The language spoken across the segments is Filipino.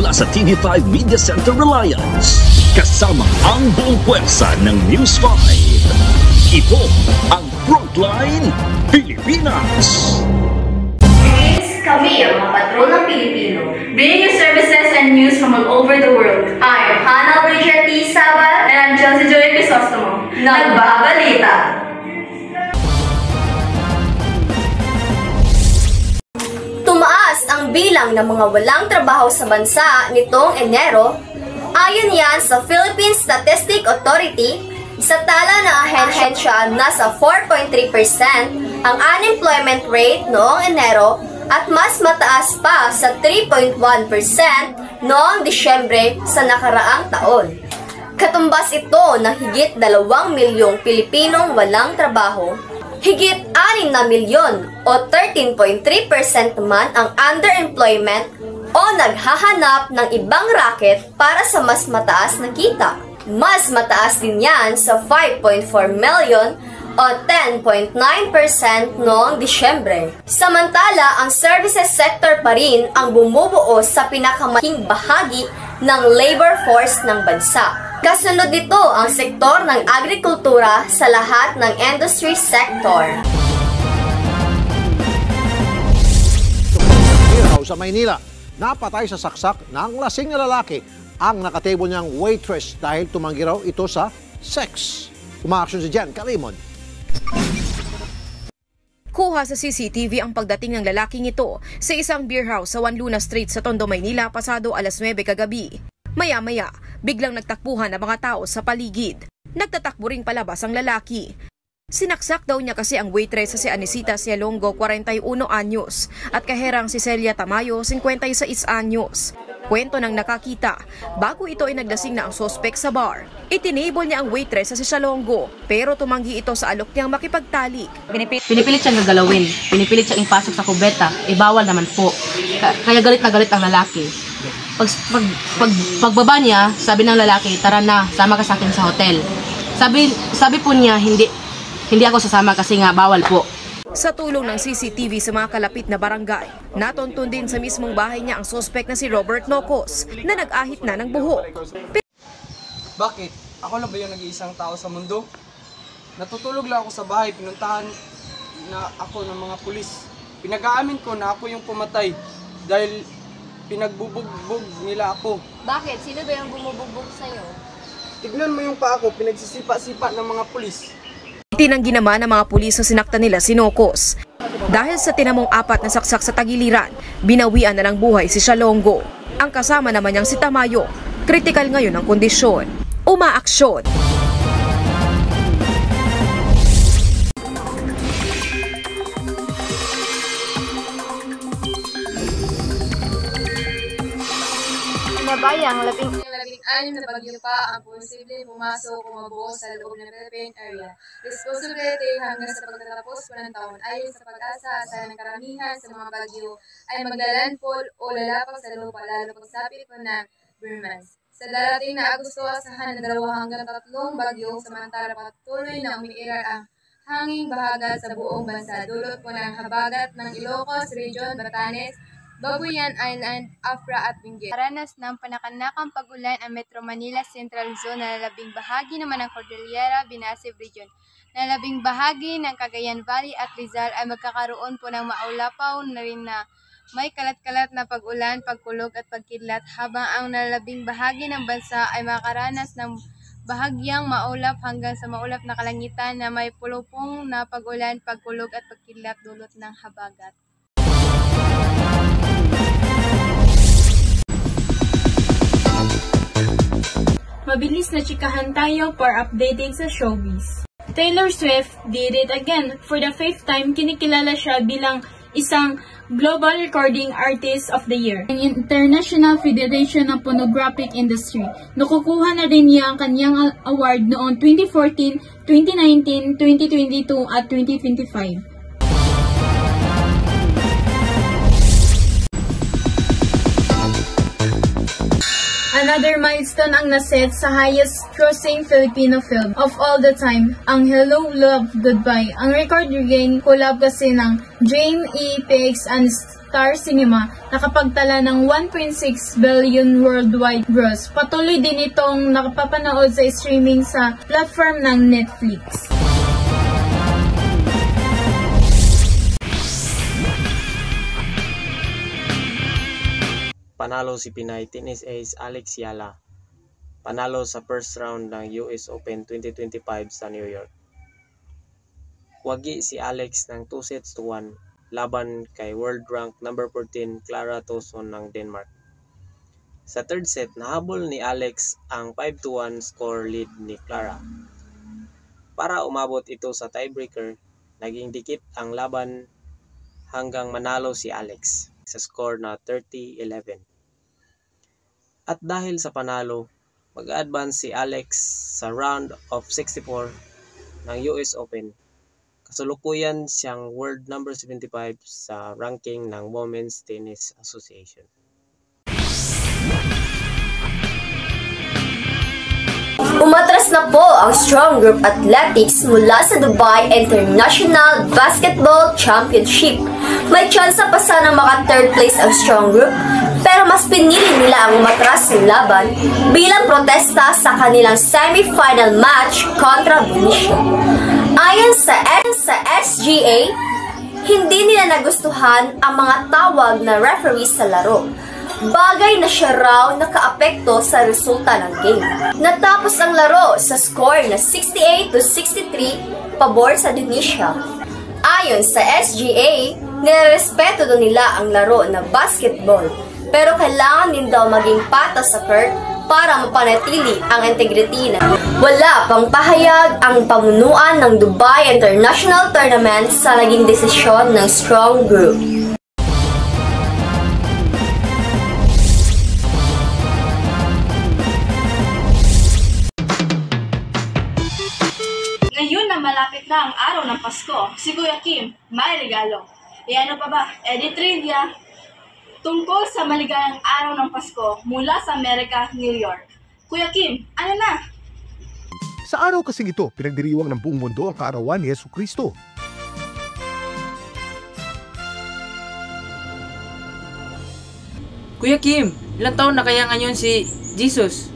mula sa TV5 Media Center Reliance. Kasama ang buong puwersa ng News 5. Ito ang Frontline Pilipinas. Kami ang mga patron ng Pilipino, bringing you services and news from all over the world. I am Hannah Bridget T. Saba and I'm Chelsea Joy Crisostomo. Nagbabalita! Tumaas ang bilang ng mga walang trabaho sa bansa nitong Enero. Ayon yan sa Philippine Statistic Authority, sa tala ng ahensya nasa 4.3% ang unemployment rate noong Enero at mas mataas pa sa 3.1% noong Disyembre sa nakaraang taon. Katumbas ito ng higit 2 milyong Pilipinong walang trabaho. Higit 6 na milyon o 13.3% naman ang underemployment o naghahanap ng ibang racket para sa mas mataas na kita. Mas mataas din yan sa 5.4 million o 10.9% noong Disyembre. Samantala, ang services sector pa rin ang bumubuo sa pinakamalaking bahagi ng labor force ng bansa. Kasunod nito ang sektor ng agrikultura sa lahat ng industry sector. Sa Maynila, napatay sa saksak ng lasing na lalaki ang nakatable niyang waitress dahil tumanggi raw ito sa sex. Umaaksyon si Jan Kalimon. Kuha sa CCTV ang pagdating ng lalaking ito sa isang beer house sa Juan Luna Street sa Tondo, Maynila pasado alas 9 kagabi. Maya-maya, biglang nagtakbuhan ang mga tao sa paligid. Nagtatakbo ring palabas ang lalaki. Sinaksak daw niya kasi ang waitress sa si Anisita Cialongo, 41 anyos, at kaherang si Celia Tamayo, 56 anyos. Kwento ng nakakita, bago ito ay naglasing na ang sospek sa bar. Itinable niya ang waitress sa si Cialongo, pero tumanggi ito sa alok niyang makipagtalik. Pinipilit siyang gagalawin, pinipilit siyang ipasok sa kubeta, bawal naman po. Kaya galit na galit ang lalaki. Pagbaba niya, sabi ng lalaki, tara na, sama ka sa akin sa hotel. Sabi po niya, hindi ako sasama kasi nga bawal po. Sa tulong ng CCTV sa mga kalapit na barangay, natuntun din sa mismong bahay niya ang sospek na si Robert Nocos na nag-ahit na ng buhok. Bakit? Ako lang ba yung nag-iisang tao sa mundo? Natutulog lang ako sa bahay, pinuntahan na ako ng mga pulis. Pinag-aamin ko na ako yung pumatay dahil pinagbubugbog nila ako. Bakit? Sino ba yung bumubugbog sa'yo? Tignan mo yung paa ko, pinagsisipa-sipa ng mga pulis. Tinanggi naman ng mga pulis sa sinaktan nila si Nocos. Dahil sa tinamong 4 na saksak sa tagiliran, binawian na ng buhay si Cialongo. Ang kasama naman niyang si Tamayo, kritikal ngayon ang kondisyon. Umaaksyon! Nabayang labing 6 na bagyo pa ang posibleng pumasok o mabuo sa loob ng Philippine area. This possibility hanggang sa pagtatapos po ng taon ayon sa pag-asa sa karamihan sa mga bagyo ay maglalandfall o lalapak sa lupa lalo pagsapit po ng Burmans. Sa darating na Agosto, asahan ng 2 hanggang 3 bagyo samantala patuloy na umiiral ang hanging bahagat sa buong bansa. Dulot po ng habagat ng Ilocos Region, Batanes, Babuyan Island, Afra at Benguet. Paranas ng panakanakang pag-ulan ang Metro Manila Central Zone na lalabing bahagi naman ng Cordillera, Binasib Region. Nalabing bahagi ng Cagayan Valley at Rizal ay magkakaroon po ng maulapaw na rin na may kalat-kalat na pag-ulan, pagkulog at pagkidlat habang ang nalabing bahagi ng bansa ay makaranas ng bahagyang maulap hanggang sa maulap na kalangitan na may pulupong na pag-ulan, pagkulog at pagkidlat dulot ng habagat. Mabilis na chikahan tayo for updating sa showbiz. Taylor Swift did it again. For the 5th time, kinikilala siya bilang isang Global Recording Artist of the Year ng International Federation of Phonographic Industry. Nakukuha na rin niya ang kanyang award noong 2014, 2019, 2022 at 2025. Another milestone ang naset sa highest-grossing Filipino film of all the time, ang Hello, Love, Goodbye. Ang record regain collab kasi ng Dream, PX, and Star Cinema, nakapagtala ng 1.6 billion worldwide gross. Patuloy din itong nakapapanood sa streaming sa platform ng Netflix. Panalo si Pinay tennis ace Alex Yala. Panalo sa first round ng US Open 2025 sa New York. Wagi si Alex ng 2-1 laban kay world rank number 14 Clara Tauson ng Denmark. Sa third set, nahabol ni Alex ang 5-1 score lead ni Clara. Para umabot ito sa tiebreaker, naging dikit ang laban hanggang manalo si Alex sa score na 30-11. At dahil sa panalo, mag-advance si Alex sa round of 64 ng US Open. Kasalukuyan siyang world number 75 sa ranking ng Women's Tennis Association. Umatras na po ang Strong Group Athletics mula sa Dubai International Basketball Championship. May tsansa pa sanang maka-third place ang Strong Group, pero mas pinili nila ang umatras ng laban bilang protesta sa kanilang semi-final match kontra Benicia. Ayon sa SGA, hindi nila nagustuhan ang mga tawag na referee sa laro. Bagay na siya raw nakaapekto sa resulta ng game. Natapos ang laro sa score na 68-63 pabor sa Benicia. Ayon sa SGA, nirespeto daw nila ang laro na basketball, pero kailangan din daw maging patas sa court para mapanatili ang integrity na. Wala pang pahayag ang pamunuan ng Dubai International Tournament sa naging desisyon ng Strong Group. Ngayon na malapit na ang araw ng Pasko, si Kuya Kim may regalo. E ano pa ba? Edit trivia tungkol sa maligayang araw ng Pasko mula sa Amerika, New York. Kuya Kim, ano na? Sa araw kasing ito, pinagdiriwang ng buong mundo ang kaarawan ni Jesucristo. Kuya Kim, ilang taon na kaya ngayon si Jesus?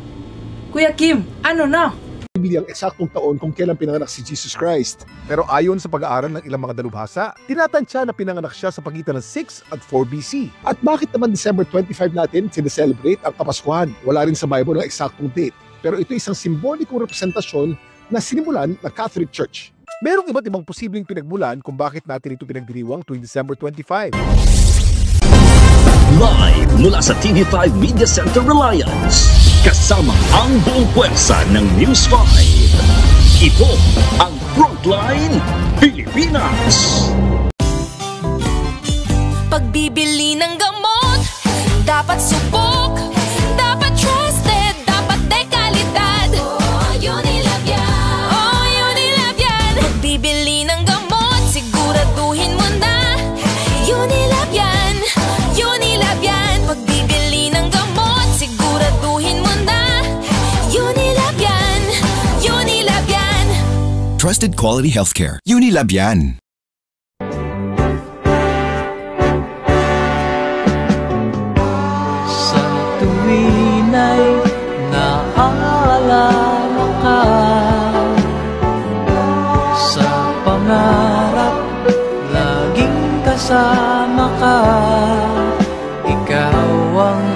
Kuya Kim, ano na? Bibili ang eksaktong taon kung kailan pinanganak si Jesus Christ. Pero ayon sa pag-aaral ng ilang mga dalubhasa, tinatansya na pinanganak siya sa pagitan ng 6 at 4 BC. At bakit naman December 25 natin sineselebrate ang Kapaskuhan? Wala rin sa Bible ang eksaktong date. Pero ito isang simbolikong representasyon na sinimulan ng Catholic Church. Merong iba't ibang posibleng pinagmulan kung bakit natin ito pinagdiriwang tuwing December 25. Live mula sa TV5 Media Center Reliance, kasama ang buong puwersa ng News 5. Ito ang Frontline Pilipinas. Pagbibili ng gamot, dapat subok, dapat trusted, dapat dekalidad. Oh, Unilab yan. Oh, Unilab yan. Pagbibili ng gamot, siguraduhin mo na. Unilab yan. Unilab yan. Pagbibili ng gamot, siguraduhin mo na. Unilab yan. Unilab yan. Trusted quality healthcare. Unilab yan. Sa tuwina'y naaalala ka, sa pangarap laging kasama ka, ikaw ang